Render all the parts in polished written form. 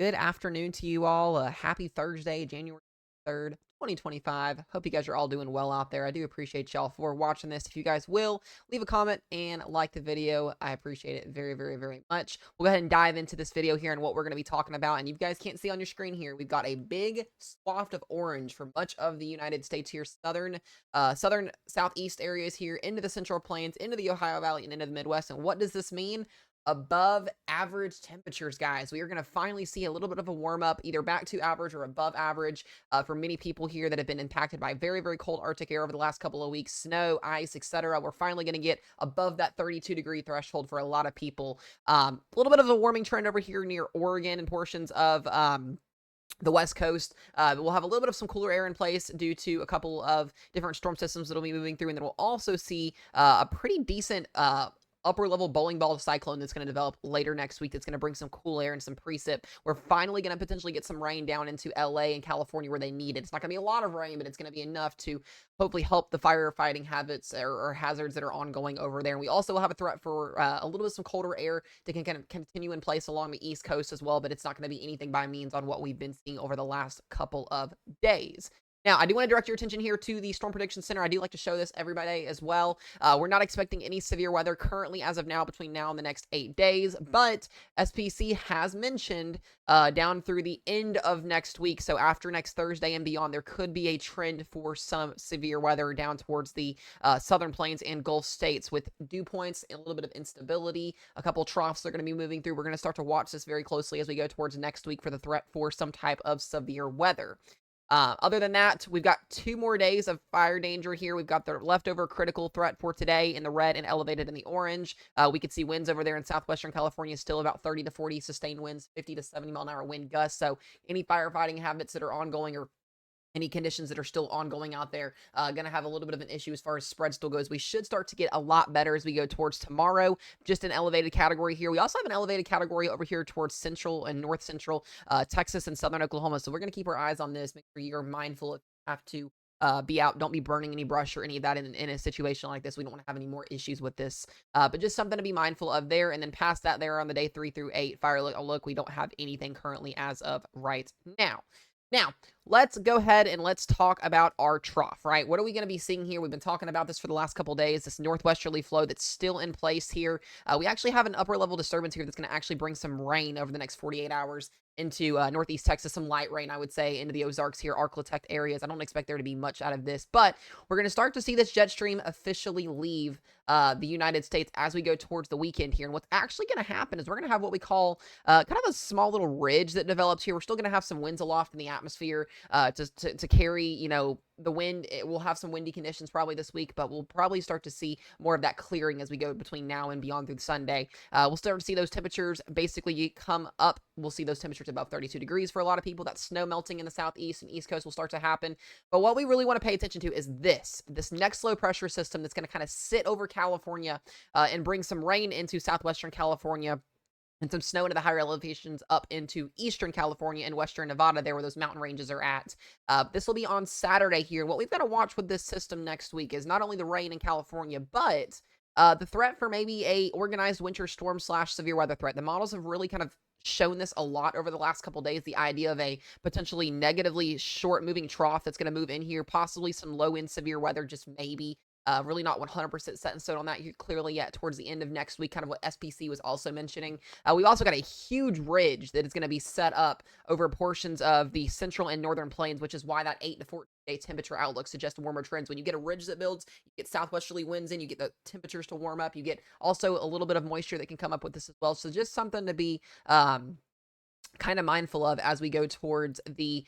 Good afternoon to you all. Happy Thursday, January 3rd, 2025. Hope you guys are all doing well out there. I do appreciate y'all for watching this. If you guys will, leave a comment and like the video. I appreciate it very, very, very much. We'll go ahead and dive into this video here and what we're going to be talking about. And you guys can't see on your screen here, we've got a big swath of orange for much of the United States here, southern, southeast areas here, into the Central Plains, into the Ohio Valley, and into the Midwest. And what does this mean? Above average temperatures, guys. We are going to finally see a little bit of a warm up, either back to average or above average, for many people here that have been impacted by very, very cold Arctic air over the last couple of weeks, snow, ice, etc. We're finally going to get above that 32-degree threshold for a lot of people. A little bit of a warming trend over here near Oregon and portions of the West Coast. We'll have a little bit of some cooler air in place due to a couple of different storm systems that'll be moving through, and then we'll also see a pretty decent upper level bowling ball cyclone that's going to develop later next week that's going to bring some cool air and some precip. We're finally going to potentially get some rain down into LA and California where they need it. It's not going to be a lot of rain, but it's going to be enough to hopefully help the firefighting habits or hazards that are ongoing over there. And we also will have a threat for a little bit some colder air that can kind of continue in place along the East Coast as well, but it's not going to be anything by means on what we've been seeing over the last couple of days. Now, I do want to direct your attention here to the Storm Prediction Center. I do like to show this every day as well. We're not expecting any severe weather currently as of now between now and the next 8 days, but SPC has mentioned down through the end of next week, so after next Thursday and beyond, there could be a trend for some severe weather down towards the southern plains and Gulf states with dew points and a little bit of instability. A couple troughs are going to be moving through. We're going to start to watch this very closely as we go towards next week for the threat for some type of severe weather. Other than that, we've got 2 more days of fire danger here. We've got the leftover critical threat for today in the red and elevated in the orange. We could see winds over there in Southwestern California still about 30 to 40 sustained winds, 50 to 70 mile an hour wind gusts. So any firefighting habits that are ongoing or any conditions that are still ongoing out there, going to have a little bit of an issue as far as spread still goes. We should start to get a lot better as we go towards tomorrow. Just an elevated category here. We also have an elevated category over here towards central and north central Texas and southern Oklahoma. So we're going to keep our eyes on this. Make sure you're mindful if you have to be out. Don't be burning any brush or any of that in a situation like this. We don't want to have any more issues with this, but just something to be mindful of there. And then past that, there on the day 3 through 8 fire look, we don't have anything currently as of right now. Now, let's go ahead and let's talk about our trough, right? What are we going to be seeing here? We've been talking about this for the last couple of days, this northwesterly flow that's still in place here. We actually have an upper level disturbance here that's going to actually bring some rain over the next 48 hours into northeast Texas, some light rain, I would say, into the Ozarks here, Arklatex areas. I don't expect there to be much out of this, but we're going to start to see this jet stream officially leave the United States as we go towards the weekend here. And what's actually going to happen is we're going to have what we call kind of a small little ridge that develops here. We're still going to have some winds aloft in the atmosphere to carry, you know, the wind. We'll have some windy conditions probably this week, but we'll probably start to see more of that clearing as we go between now and beyond through Sunday. We'll start to see those temperatures basically come up. We'll see those temperatures above 32 degrees for a lot of people. That snow melting in the southeast and east coast will start to happen. But what we really want to pay attention to is this next low pressure system that's going to kind of sit over California and bring some rain into southwestern California and some snow into the higher elevations up into eastern California and western Nevada, there where those mountain ranges are at. This will be on Saturday here. What we've got to watch with this system next week is not only the rain in California, but the threat for maybe a organized winter storm / severe weather threat. The models have really kind of shown this a lot over the last couple days, the idea of a potentially negatively short moving trough that's going to move in here, possibly some low end severe weather, just maybe. Really not 100% set in stone on that here clearly yet towards the end of next week, kind of what SPC was also mentioning. We've also got a huge ridge that is going to be set up over portions of the central and northern plains, which is why that 8 to 14 day temperature outlook suggests warmer trends. When you get a ridge that builds, you get southwesterly winds in, you get the temperatures to warm up, you get also a little bit of moisture that can come up with this as well. So just something to be kind of mindful of as we go towards the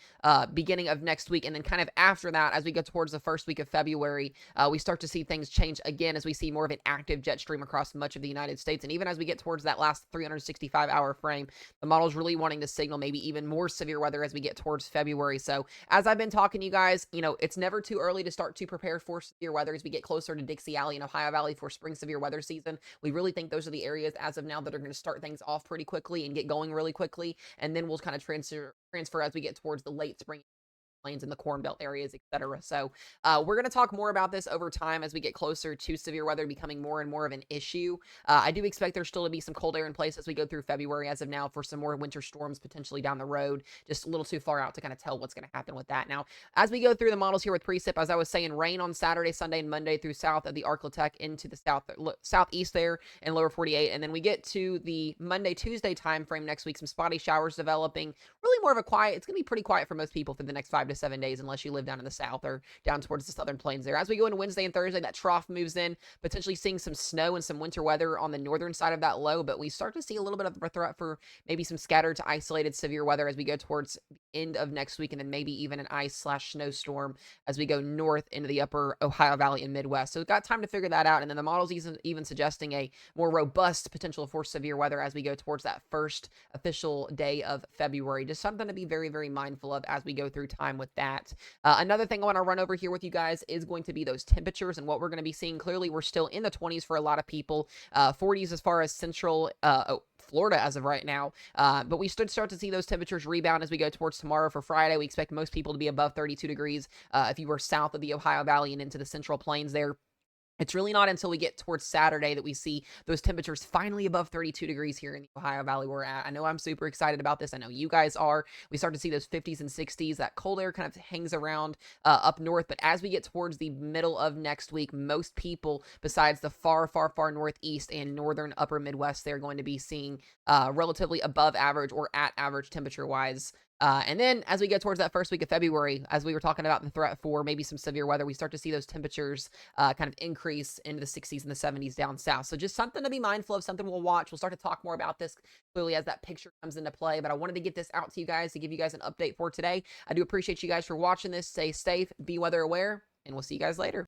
beginning of next week. And then kind of after that, as we go towards the first week of February, we start to see things change again as we see more of an active jet stream across much of the United States. And even as we get towards that last 365-hour frame, the model's really wanting to signal maybe even more severe weather as we get towards February. So as I've been talking to you guys, you know, it's never too early to start to prepare for severe weather as we get closer to Dixie Alley and Ohio Valley for spring severe weather season. We really think those are the areas as of now that are going to start things off pretty quickly and get going really quickly. And then we'll kind of transfer as we get towards the late spring plains and the Corn Belt areas, etc. So we're going to talk more about this over time as we get closer to severe weather becoming more and more of an issue. I do expect there still to be some cold air in place as we go through February as of now for some more winter storms potentially down the road. Just a little too far out to kind of tell what's going to happen with that. Now, as we go through the models here with precip, as I was saying, rain on Saturday, Sunday, and Monday through south of the Arklatek into the southeast there and lower 48. And then we get to the Monday, Tuesday time frame next week, some spotty showers developing. Really more of a quiet, it's going to be pretty quiet for most people for the next 5 to 7 days, unless you live down in the south or down towards the southern plains there. As we go into Wednesday and Thursday, that trough moves in, potentially seeing some snow and some winter weather on the northern side of that low, but we start to see a little bit of a threat for maybe some scattered to isolated severe weather as we go towards the end of next week, and then maybe even an ice/snowstorm as we go north into the upper Ohio Valley and Midwest. So we've got time to figure that out, and then the model's even suggesting a more robust potential for severe weather as we go towards that first official day of February. Just something to be very, very mindful of as we go through time with that. Another thing I want to run over here with you guys is going to be those temperatures and what we're going to be seeing. Clearly, we're still in the 20s for a lot of people, 40s as far as central Florida as of right now. But we should start to see those temperatures rebound as we go towards tomorrow for Friday. We expect most people to be above 32 degrees if you were south of the Ohio Valley and into the central plains there. It's really not until we get towards Saturday that we see those temperatures finally above 32 degrees here in the Ohio Valley we're at. I know I'm super excited about this. I know you guys are. We start to see those 50s and 60s. That cold air kind of hangs around up north. But as we get towards the middle of next week, most people, besides the far, far, far northeast and northern upper Midwest, they're going to be seeing relatively above average or at average temperature-wise. And then as we get towards that first week of February, as we were talking about the threat for maybe some severe weather, we start to see those temperatures kind of increase into the 60s and the 70s down south. So just something to be mindful of, something we'll watch. We'll start to talk more about this clearly as that picture comes into play. But I wanted to get this out to you guys to give you guys an update for today. I do appreciate you guys for watching this. Stay safe, be weather aware, and we'll see you guys later.